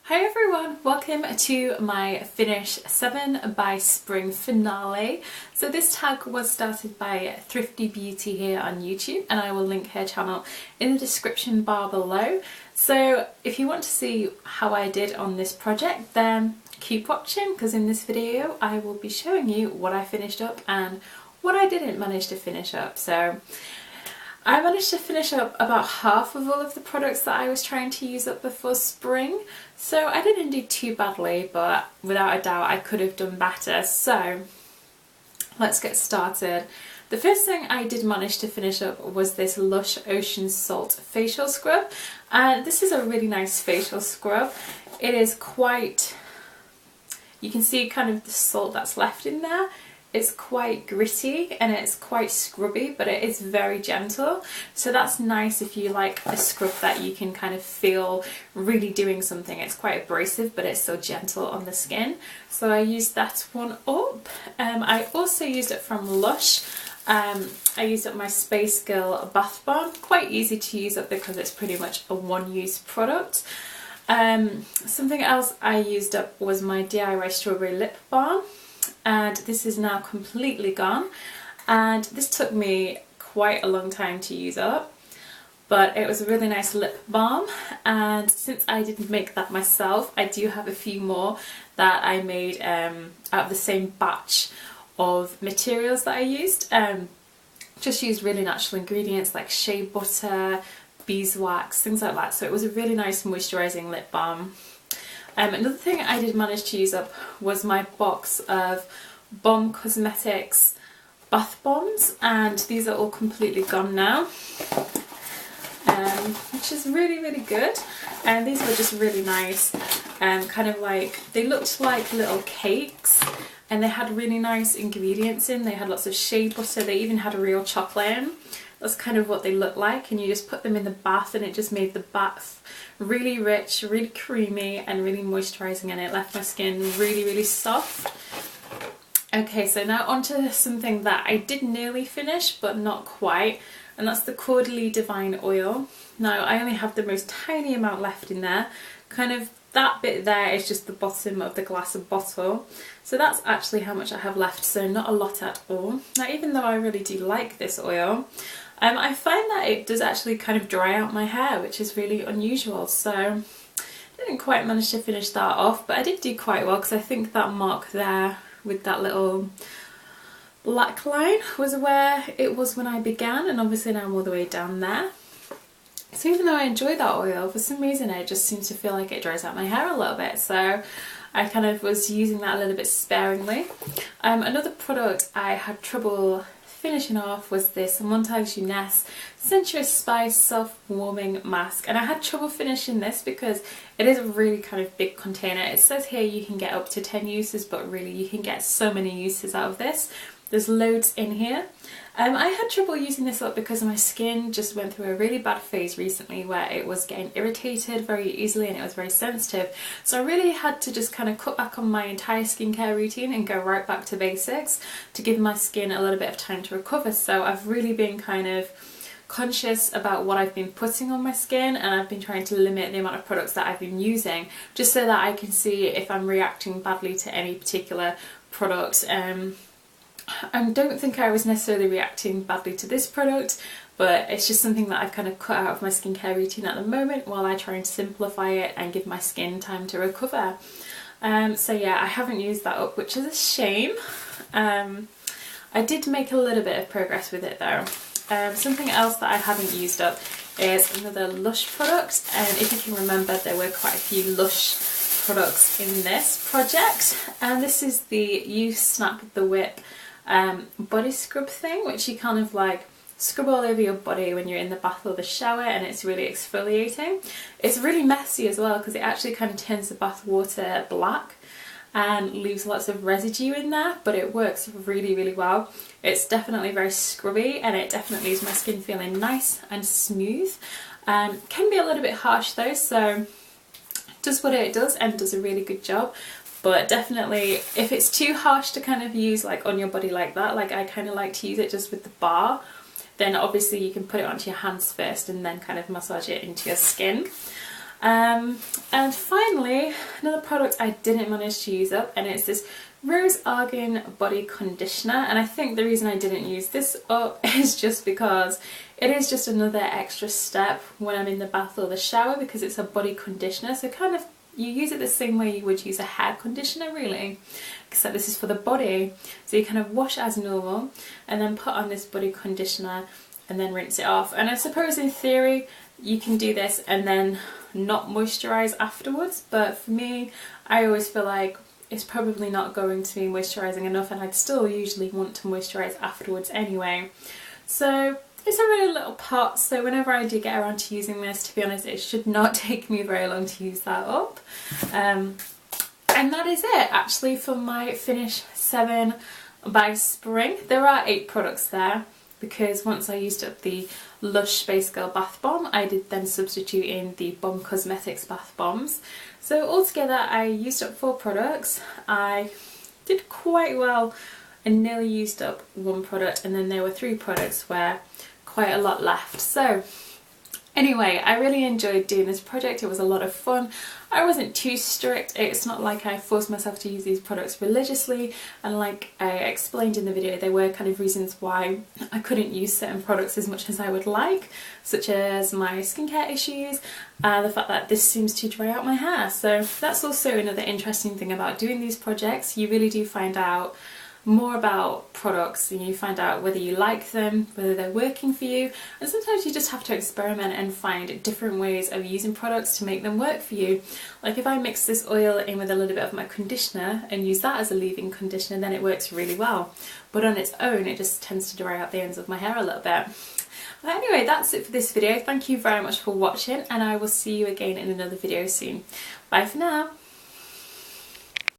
Hi everyone, welcome to my Finish 7 by Spring finale. So this tag was started by Thrifty Beauty here on YouTube, and I will link her channel in the description bar below. So if you want to see how I did on this project, then keep watching, because in this video I will be showing you what I finished up and what I didn't manage to finish up. So I managed to finish up about half of all of the products that I was trying to use up before spring, so I didn't do too badly, but without a doubt I could have done better. So let's get started. The first thing I did manage to finish up was this LUSH Ocean Salt facial scrub, and this is a really nice facial scrub. It is quite, you can see kind of the salt that's left in there. It's quite gritty and it's quite scrubby, but it is very gentle, so that's nice if you like a scrub that you can kind of feel really doing something. It's quite abrasive but it's so gentle on the skin, so I used that one up. I also used it from LUSH. I used up my Space Girl Bath Bomb. Quite easy to use up because it's pretty much a one-use product. Something else I used up was my D.I.Y Strawberry Lip Balm, and this is now completely gone, and this took me quite a long time to use up, but it was a really nice lip balm. And since I didn't make that myself, I do have a few more that I made out of the same batch of materials that I used. Just used really natural ingredients like shea butter, beeswax, things like that, so it was a really nice moisturising lip balm. Another thing I did manage to use up was my box of Balm Cosmetics bath bombs, and these are all completely gone now, which is really good. And these were just really nice, kind of like, they looked like little cakes, and they had really nice ingredients in. They had lots of shea butter, they even had a real chocolate in. That's kind of what they look like, and you just put them in the bath and it just made the bath really rich, really creamy and really moisturising, and it left my skin really soft. Okay, so now onto something that I did nearly finish but not quite, and that's the Caudalie Divine Oil. Now I only have the most tiny amount left in there, kind of that bit there is just the bottom of the glass of bottle, so that's actually how much I have left, so not a lot at all. Now even though I really do like this oil, I find that it does actually kind of dry out my hair, which is really unusual, so I didn't quite manage to finish that off, but I did do quite well, because I think that mark there with that little black line was where it was when I began, and obviously now I'm all the way down there. So even though I enjoy that oil, for some reason it just seems to feel like it dries out my hair a little bit, so I kind of was using that a little bit sparingly. Another product I had trouble finishing off was this Montagne Jeunesse Sensuous Spice Self-Warming Mask, and I had trouble finishing this because it is a really kind of big container. It says here you can get up to 10 uses, but really you can get so many uses out of this. There's loads in here. I had trouble using this up because my skin just went through a really bad phase recently where it was getting irritated very easily and it was very sensitive. So I really had to just kind of cut back on my entire skincare routine and go right back to basics to give my skin a little bit of time to recover. So I've really been kind of conscious about what I've been putting on my skin, and I've been trying to limit the amount of products that I've been using, just so that I can see if I'm reacting badly to any particular product. I don't think I was necessarily reacting badly to this product, but it's just something that I've kind of cut out of my skincare routine at the moment while I try and simplify it and give my skin time to recover. So yeah, I haven't used that up, which is a shame. I did make a little bit of progress with it though. Something else that I haven't used up is another LUSH product, and if you can remember, there were quite a few LUSH products in this project, and this is the You Snap the Whip body scrub thing, which you kind of like scrub all over your body when you're in the bath or the shower, and it's really exfoliating. It's really messy as well because it actually kind of turns the bath water black and leaves lots of residue in there, but it works really well. It's definitely very scrubby, and it definitely leaves my skin feeling nice and smooth. Can be a little bit harsh though, so does what it does and does a really good job. But definitely, if it's too harsh to kind of use like on your body like that, like I kind of like to use it just with the bar, then obviously you can put it onto your hands first and then kind of massage it into your skin. And finally, another product I didn't manage to use up, and it's this Rose Argan body conditioner. And I think the reason I didn't use this up is just because it is just another extra step when I'm in the bath or the shower, because it's a body conditioner, so kind of you use it the same way you would use a hair conditioner really, except this is for the body. So you kind of wash as normal and then put on this body conditioner and then rinse it off. And I suppose in theory you can do this and then not moisturise afterwards, but for me, I always feel like it's probably not going to be moisturising enough, and I'd still usually want to moisturise afterwards anyway. So it's a really little pot, so whenever I do get around to using this, to be honest, it should not take me very long to use that up. And that is it actually for my Finish 7 by Spring. There are 8 products there, because once I used up the LUSH Space Girl Bath Bomb, I did then substitute in the Balm Cosmetics Bath Bombs. So altogether I used up 4 products. I did quite well and nearly used up 1 product, and then there were 3 products where quite a lot left. So anyway, I really enjoyed doing this project. It was a lot of fun. I wasn't too strict. It's not like I forced myself to use these products religiously, and like I explained in the video, there were kind of reasons why I couldn't use certain products as much as I would like, such as my skincare issues, the fact that this seems to dry out my hair. So that's also another interesting thing about doing these projects. You really do find out more about products, and you find out whether you like them, whether they're working for you, and sometimes you just have to experiment and find different ways of using products to make them work for you. Like if I mix this oil in with a little bit of my conditioner and use that as a leave-in conditioner, then it works really well, but on its own it just tends to dry out the ends of my hair a little bit. But anyway, that's it for this video. Thank you very much for watching, and I will see you again in another video soon. Bye for now.